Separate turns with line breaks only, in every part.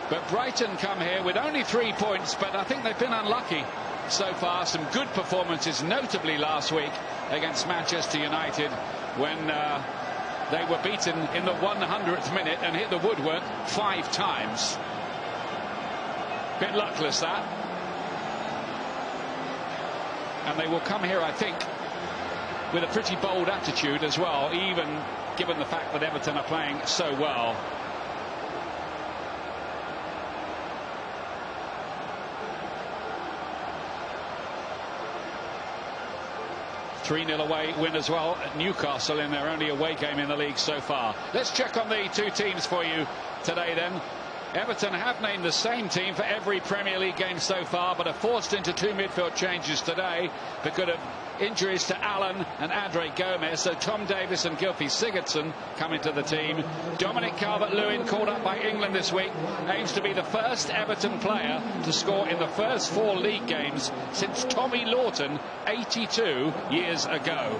But Brighton come here with only 3 points, but I think they've been unlucky so far. Some good performances, notably last week against Manchester United, when they were beaten in the 100th minute and hit the woodwork 5 times. Bit luckless, that. And they will come here, I think, with a pretty bold attitude as well, even given the fact that Everton are playing so well. 3-0 away win as well at Newcastle in their only away game in the league so far. Let's check on the two teams for you today then. Everton have named the same team for every Premier League game so far, but are forced into 2 midfield changes today because of injuries to Allen and Andre Gomez. So Tom Davies and Gylfi Sigurdsson come into the team. Dominic Calvert-Lewin, called up by England this week, aims to be the first Everton player to score in the first 4 league games since Tommy Lawton 82 years ago.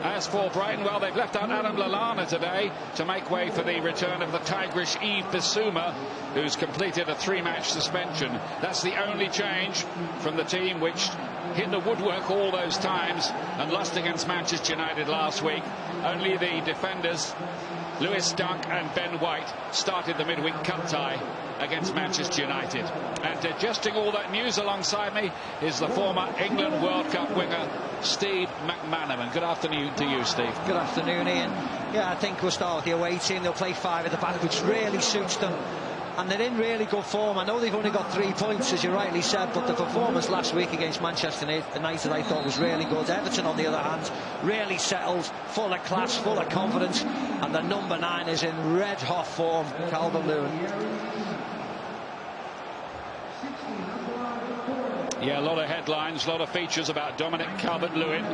As for Brighton, well, they've left out Adam Lallana today to make way for the return of the tigerish Yves Bissouma, who's completed a 3-match suspension. That's the only change from the team which hit the woodwork all those times and lost against Manchester United last week. Only the defenders, Lewis Dunk and Ben White, started the midweek cup tie against Manchester United. And digesting all that news alongside me is the former England World Cup winger Steve McManaman. Good afternoon to you, Steve.
Good afternoon, Ian. Yeah, I think we'll start with the away team. They'll play 5 at the back, which really suits them. And they're in really good form. I know they've only got 3 points, as you rightly said, but the performance last week against Manchester United I thought was really good. Everton, on the other hand, really settled, full of class, full of confidence, and the number 9 is in red-hot form, Calvert-Lewin.
Yeah, a lot of headlines, a lot of features about Dominic Calvert-Lewin.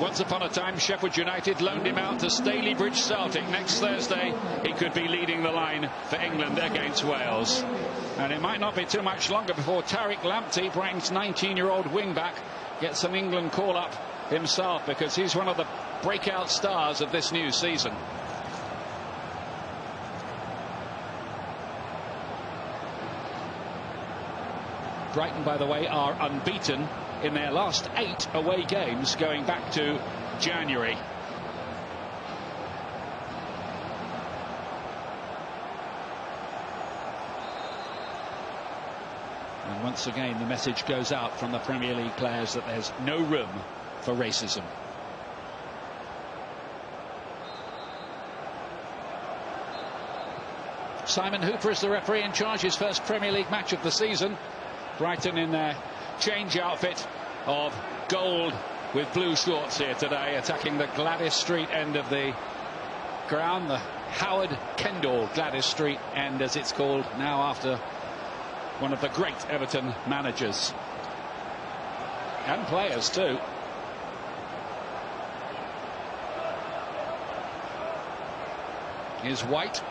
Once upon a time, Sheffield United loaned him out to Stalybridge Celtic. Next Thursday, he could be leading the line for England against Wales. And it might not be too much longer before Tariq Lamptey, Brighton's 19-year-old wing-back, gets an England call-up himself, because he's one of the breakout stars of this new season. Brighton, by the way, are unbeaten in their last 8 away games going back to January. And once again, the message goes out from the Premier League players that there's no room for racism. Simon Hooper is the referee in charge, his first Premier League match of the season. Brighton in their change outfit of gold with blue shorts here today, attacking the Gladys Street end of the ground, the Howard Kendall Gladys Street end, as it's called now, after one of the great Everton managers and players too. Here's White.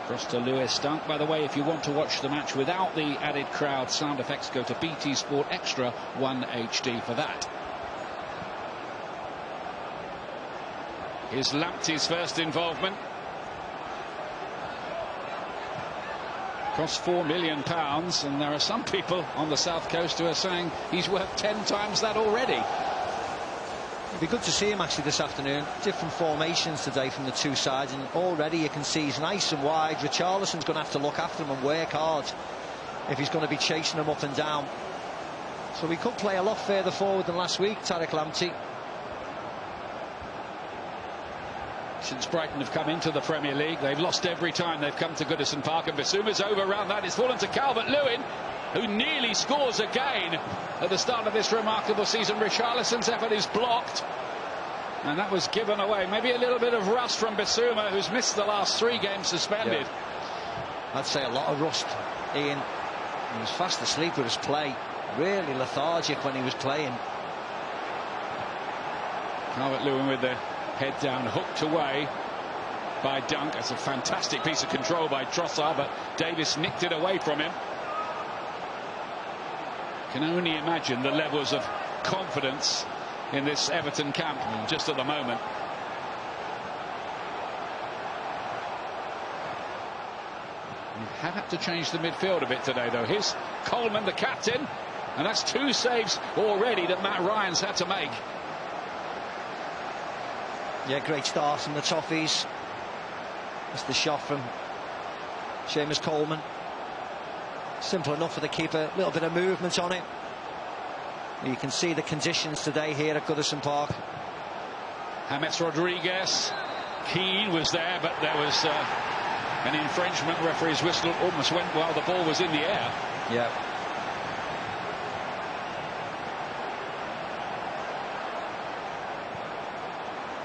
Across to Lewis Dunk. By the way, if you want to watch the match without the added crowd sound effects, go to BT Sport Extra 1 HD for that. Here's Lamptey's first involvement. Cost £4 million, and there are some people on the south coast who are saying he's worth 10 times that already.
It'd be good to see him actually this afternoon. Different formations today from the two sides, and already you can see he's nice and wide. Richarlison's going to have to look after him and work hard if he's going to be chasing him up and down. So we could play a lot further forward than last week, Tariq Lamptey.
Since Brighton have come into the Premier League, they've lost every time they've come to Goodison Park, and Bissouma's over around that. It's fallen to Calvert-Lewin, who nearly scores again at the start of this remarkable season. Richarlison's effort is blocked, and that was given away. Maybe a little bit of rust from Bissouma, who's missed the last 3 games suspended.
Yeah. I'd say a lot of rust, Ian. He was fast asleep with his play, really lethargic when he was playing.
Calvert-Lewin with the head down, hooked away by Dunk. That's a fantastic piece of control by Trossard, but Davies nicked it away from him. Can only imagine the levels of confidence in this Everton camp just at the moment. Have had to change the midfield a bit today, though. Here's Coleman, the captain, and that's 2 saves already that Matt Ryan's had to make.
Yeah, great start from the Toffees. That's the shot from Seamus Coleman. Simple enough for the keeper, a little bit of movement on it. You can see the conditions today here at Goodison Park.
James Rodriguez, Keane was there, but there was an infringement. Referee's whistle almost went while the ball was in the air.
Yeah.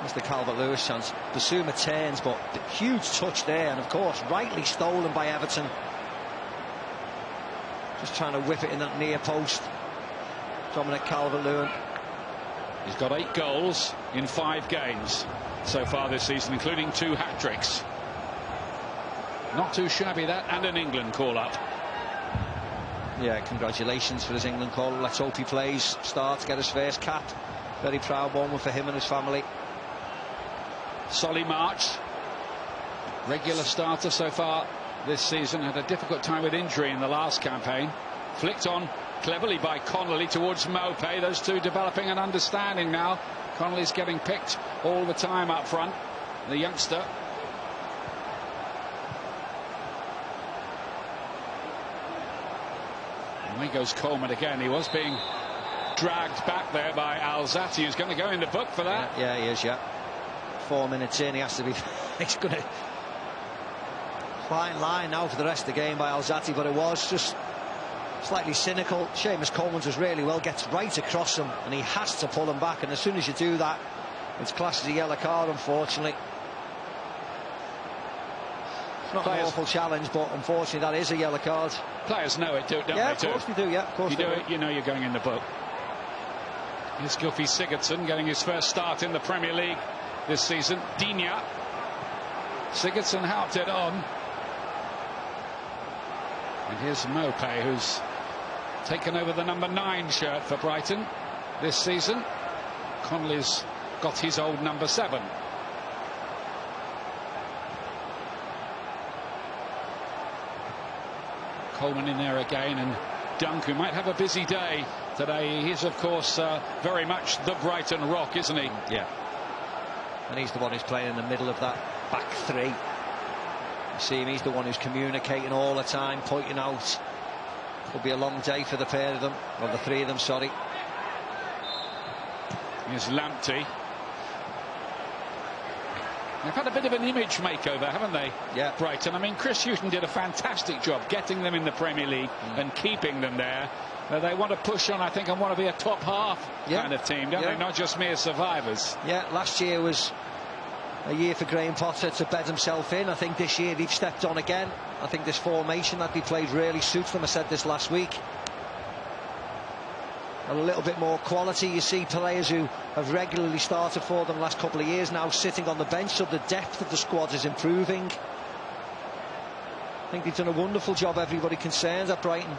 That's the Calvert-Lewis chance. Basuma turns, but huge touch there, and of course rightly stolen by Everton. Just trying to whip it in that near post. Dominic Calvert-Lewin.
He's got 8 goals in 5 games so far this season, including 2 hat-tricks. Not too shabby, that, and an England call-up.
Yeah, congratulations for his England call. Let's hope he plays, starts, get his first cap. Very proud moment for him and his family.
Solly March, regular starter so far this season, had a difficult time with injury in the last campaign. Flicked on cleverly by Connolly towards Maupay. Those two developing an understanding now. Connolly's getting picked all the time up front, the youngster. Away goes Coleman again. He was being dragged back there by Alzati, who's going to go in the book for that.
Yeah, he is, yeah. 4 minutes in, he has to be. He's going to. Fine line now for the rest of the game by Alzati, but it was just slightly cynical. Seamus Coleman does really well, gets right across him, and he has to pull him back. And as soon as you do that, it's classed as a yellow card, unfortunately. It's not an awful challenge, but unfortunately that is a yellow card.
Players know it, don't they?
Yeah, of course they do. Yeah, of course
you do it. You know you're going in the book. Here's Gylfi Sigurdsson getting his first start in the Premier League this season. Digne. Sigurdsson helped it on. And here's Maupay, who's taken over the number 9 shirt for Brighton this season. Connolly's got his old number 7. Coleman in there again, and Dunk, who might have a busy day today. He's of course very much the Brighton Rock, isn't he?
Yeah. And he's the one who's playing in the middle of that back 3. You see him, he's the one who's communicating all the time, pointing out. It'll be a long day for the pair of them, or the 3 of them, sorry.
Here's Lamptey. They've had a bit of an image makeover, haven't they?
Yeah.
Brighton. I mean, Chris Hughton did a fantastic job getting them in the Premier League and keeping them there. They want to push on, I think, and want to be a top half kind of team, don't they? Not just mere survivors. Yeah,
last year was a year for Graham Potter to bed himself in. I think this year they've stepped on again. I think this formation that they played really suits them. I said this last week. And a little bit more quality. You see players who have regularly started for them the last couple of years now sitting on the bench, so the depth of the squad is improving. I think they've done a wonderful job, everybody concerned, at Brighton.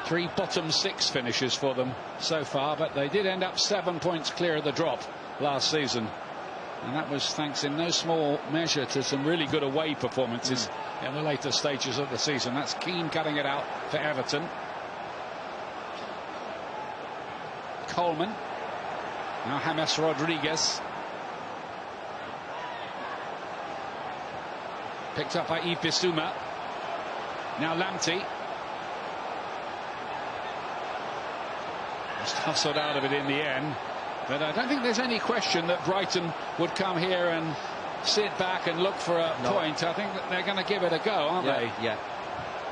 3 bottom 6 finishes for them so far, but they did end up 7 points clear of the drop last season, and that was thanks in no small measure to some really good away performances in the later stages of the season. That's Keane cutting it out for Everton. Coleman, now James Rodriguez, picked up by Yves Bissouma. Now Lamptey. Just hustled out of it in the end, but I don't think there's any question that Brighton would come here and sit back and look for a point. I think that they're going to give it a go, aren't they?
Yeah,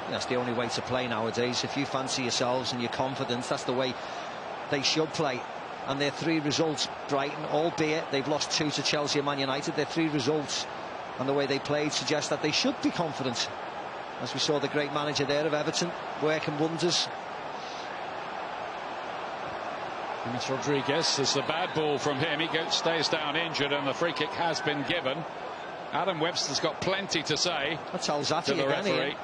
that's the only way to play nowadays. If you fancy yourselves and your confidence, that's the way they should play. And their 3 results, Brighton, albeit they've lost 2 to Chelsea and Man United, their 3 results and the way they played suggest that they should be confident. As we saw the great manager there of Everton working wonders.
James Rodriguez, there's a bad ball from him. He stays down injured, and the free kick has been given. Adam Webster's got plenty to say.
That's Alzati again.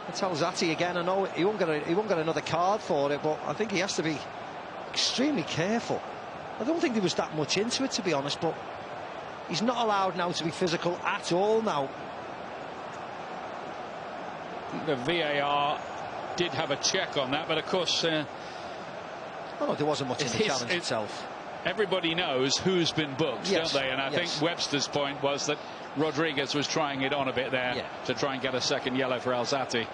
That's Alzati again. I know he won't get another card for it, but I think he has to be extremely careful. I don't think there was that much into it, to be honest, but he's not allowed now to be physical at all now.
The VAR did have a check on that, but of course
oh, there wasn't much in the challenge itself.
Everybody knows who's been booked, don't they? And I think Webster's point was that Rodriguez was trying it on a bit there to try and get a second yellow for Alzate.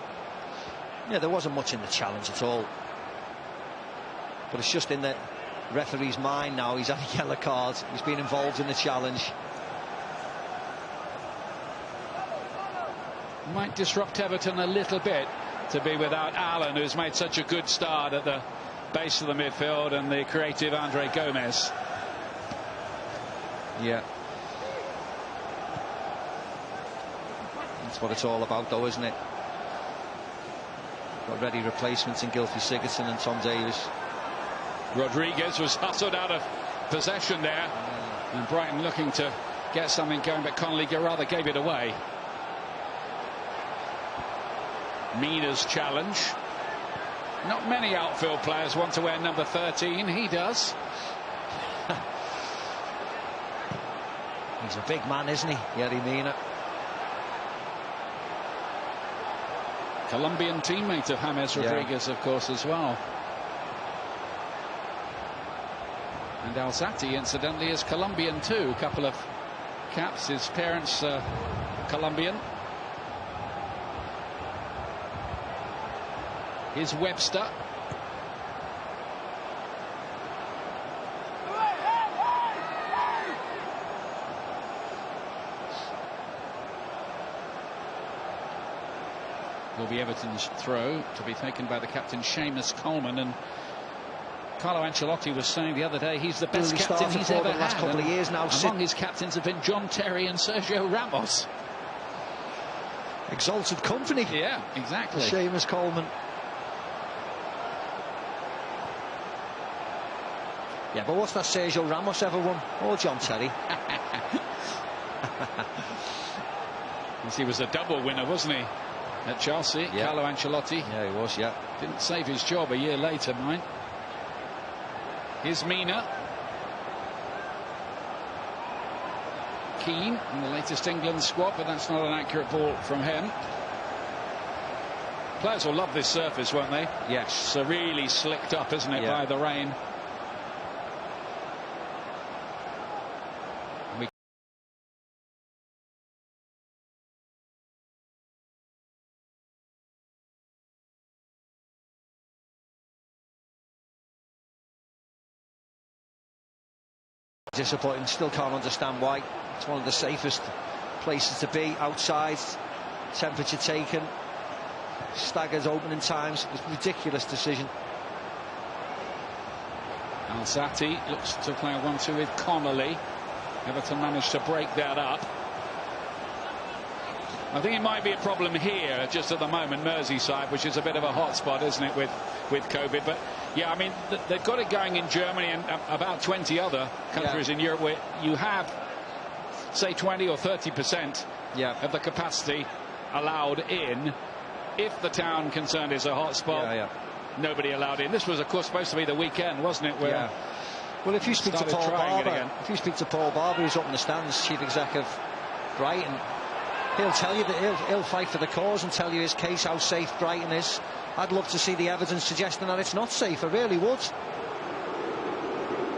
Yeah, there wasn't much in the challenge at all. But it's just in the referee's mind now. He's had a yellow card. He's been involved in the challenge.
Might disrupt Everton a little bit to be without Allen, who's made such a good start at the base of the midfield, and the creative Andre Gomez.
Yeah. That's what it's all about, though, isn't it? Got ready replacements in Gylfi Sigurdsson and Tom Davies.
Rodriguez was hustled out of possession there, and Brighton looking to get something going, but Connolly rather gave it away. Mina's challenge. Not many outfield players want to wear number 13. He does.
He's a big man, isn't he? Yerry Mina.
Colombian teammate of James Rodriguez, of course, as well. And Alzate, incidentally, is Colombian too. A couple of caps. His parents Colombian. Here's Webster. Will be Everton's throw, to be taken by the captain Seamus Coleman. And Carlo Ancelotti was saying the other day he's the best captain he's ever had.
Last couple of years now.
Among his captains have been John Terry and Sergio Ramos.
Exalted company.
Yeah, exactly.
Seamus Coleman. Yeah, but what's that Sergio Ramos ever won? Or John Terry?
He was a double winner, wasn't he? At Chelsea, Carlo Ancelotti.
Yeah, he was,
Didn't save his job a year later, mind. Here's Mina. Keane in the latest England squad, but that's not an accurate ball from him. Players will love this surface, won't they?
Yes.
So really slicked up, isn't it, by the rain?
Disappointing, still can't understand why. It's one of the safest places to be, outside, temperature taken, staggered opening times. It's a ridiculous decision.
Alzate looks to play a 1-2 with Connolly. Everton managed to break that up. I think it might be a problem here just at the moment, Merseyside, which is a bit of a hot spot, isn't it, with COVID. But yeah, I mean, they've got it going in Germany and about 20 other countries in Europe where you have, say, 20 or 30% of the capacity allowed in. If the town concerned is a hot spot, nobody allowed in. This was, of course, supposed to be the weekend, wasn't it? Where
well, if you speak to Paul Barber, who's up in the stands, chief exec of Brighton, he'll tell you that he'll fight for the cause and tell you his case, how safe Brighton is. I'd love to see the evidence suggesting that it's not safe. I really would.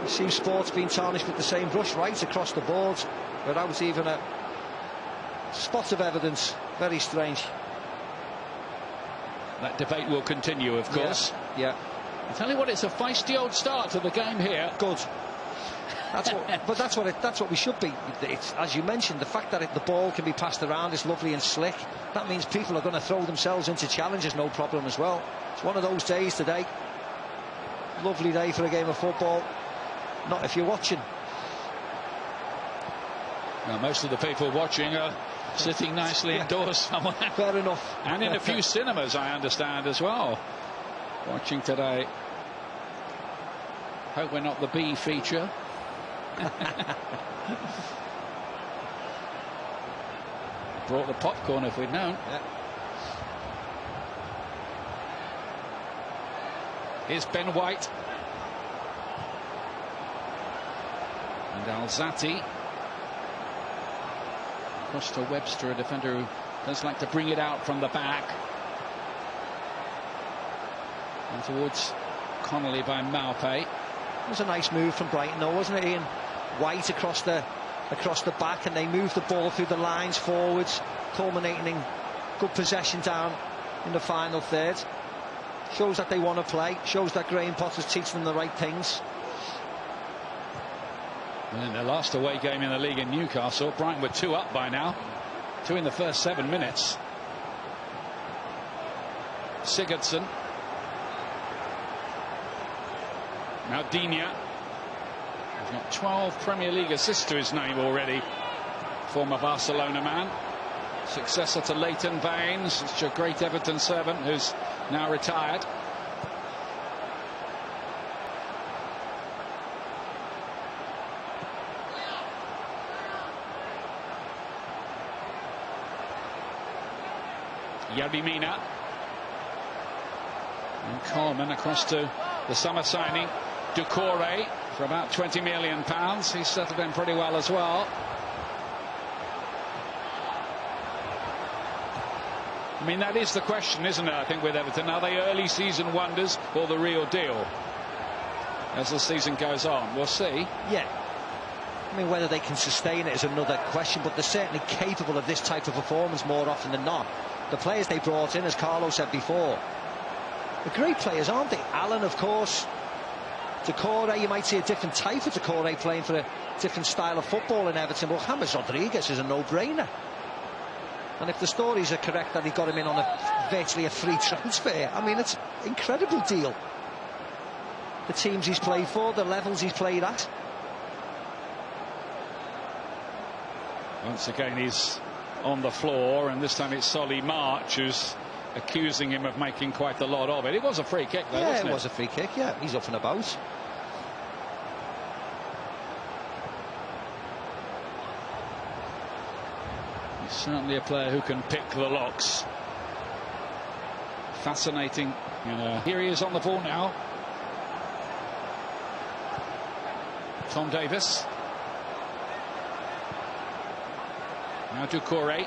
It seems sport's been tarnished with the same brush right across the board without even a spot of evidence. Very strange.
That debate will continue, of course.
Yeah.
I tell you what, it's a feisty old start to the game here.
Good. That's what we should be. It's, as you mentioned, the fact that the ball can be passed around is lovely and slick. That means people are going to throw themselves into challenges, no problem as well. It's one of those days today. Lovely day for a game of football. Not if you're watching.
Now, most of the people watching are sitting nicely indoors somewhere.
Fair enough.
And in a few cinemas, I understand, as well. Watching today. Hope we're not the B feature. Brought the popcorn if we'd known. Here's Ben White. And Alzate. Across to Webster, a defender who does like to bring it out from the back. And towards Connolly by Maupay.
It was a nice move from Brighton, though, wasn't it, Ian? White across the back, and they moved the ball through the lines forwards, culminating in good possession down in the final third. Shows that they want to play. Shows that Graham Potter's teaching them the right things.
And in their last away game in the league in Newcastle, Brighton were 2 up by now. 2 in the first 7 minutes. Sigurdsson. Now Digne. He's got 12 Premier League assists to his name already. Former Barcelona man. Successor to Leighton Baines, such a great Everton servant who's now retired. Yerby Mina. And Coleman across to the summer signing, Doucouré, for about £20 million. He's settled in pretty well as well. I mean, that is the question, isn't it, I think, with Everton? Are they early season wonders or the real deal as the season goes on? We'll see.
Yeah. I mean, whether they can sustain it is another question, but they're certainly capable of this type of performance more often than not. The players they brought in, as Carlo said before, they're great players, aren't they? Allen, of course. Doucouré, you might see a different type of Doucouré playing for a different style of football in Everton, but James Rodriguez is a no-brainer. And if the stories are correct that he got him in on virtually a free transfer, I mean, it's an incredible deal. The teams he's played for, the levels he's played at.
Once again, he's on the floor, and this time it's Solly March who's accusing him of making quite a lot of it. It was a free kick, though, wasn't it?
Yeah, it was a free kick, yeah. He's up and about.
He's certainly a player who can pick the locks. Fascinating. Here he is on the ball now. Tom Davis. Now Doucouré.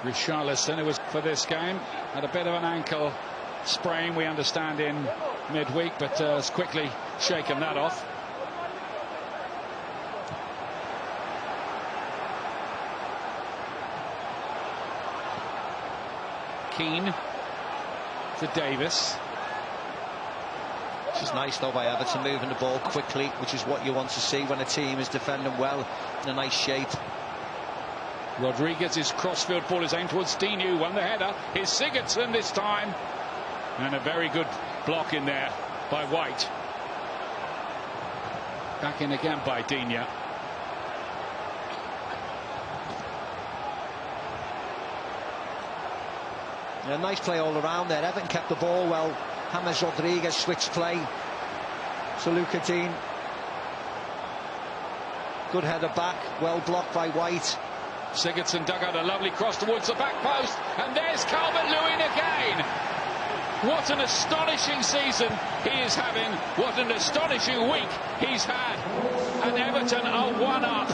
Richarlison, who was for this game, had a bit of an ankle sprain, we understand, in midweek, but has quickly shaken that off. Keane to Davis.
Which is nice, though, by Everton, moving the ball quickly, which is what you want to see when a team is defending well, in a nice shape.
Rodriguez's crossfield ball is aimed towards Digne, who won the header. Here's Sigurdsson this time. And a very good block in there by White. Back in again by Digne.
Yeah, nice play all around there. Everton kept the ball well. James Rodriguez switched play to Luca Dean. Good header back, well blocked by White.
Sigurdsson dug out a lovely cross towards the back post, and there's Calvert-Lewin again. What an astonishing season he is having. What an astonishing week he's had. And Everton are 1 up.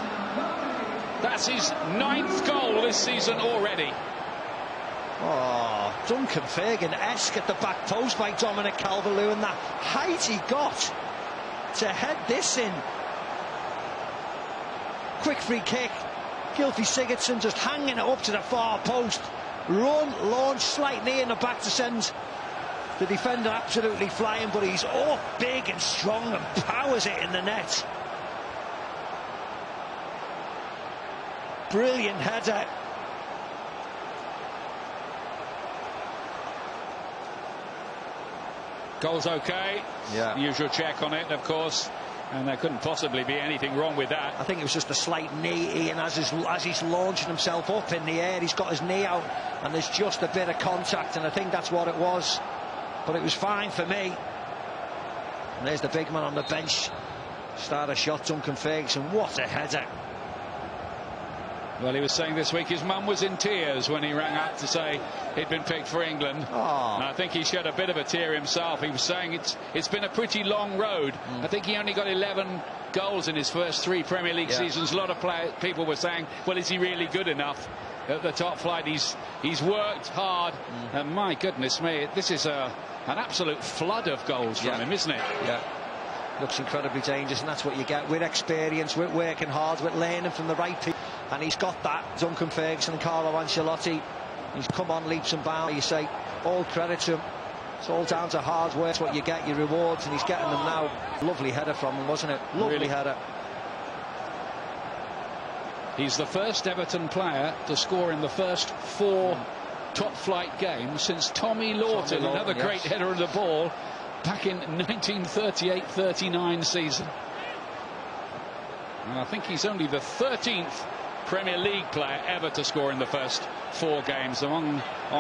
That's his 9th goal this season already.
Oh, Duncan Ferguson-esque at the back post by Dominic Calvert-Lewin. That height he got to head this in. Quick free kick. Gylfi Sigurdsson just hanging it up to the far post. Run, launch, slight knee in the back to send the defender absolutely flying, but he's big and strong and powers it in the net. Brilliant header.
Goal's okay.
Yeah.
Usual check on it, of course. And there couldn't possibly be anything wrong with that.
I think it was just a slight knee, Ian, as he's launching himself up in the air. He's got his knee out, and there's just a bit of contact, and I think that's what it was. But it was fine for me. And there's the big man on the bench. Start a shot, Duncan Ferguson. What a header.
Well, he was saying this week his mum was in tears when he rang up to say he'd been picked for England.
Oh.
And I think he shed a bit of a tear himself. He was saying it's been a pretty long road. I think he only got 11 goals in his first 3 Premier League seasons. A lot of people were saying, well, is he really good enough? at the top flight. He's worked hard, and my goodness me, this is an absolute flood of goals from him, isn't it?
Yeah. Looks incredibly dangerous, and that's what you get with experience, with working hard, with learning from the right people. And he's got that. Duncan Ferguson and Carlo Ancelotti, he's come on leaps and bounds. You say all credit to him. It's all down to hard work. It's what you get, your rewards, and he's getting them now. Lovely header from him, wasn't it? Lovely header.
He's the first Everton player to score in the first 4 top-flight games since Tommy Lawton, another great header of the ball, back in 1938-39 season. And I think he's only the 13th Premier League player ever to score in the first 4 games.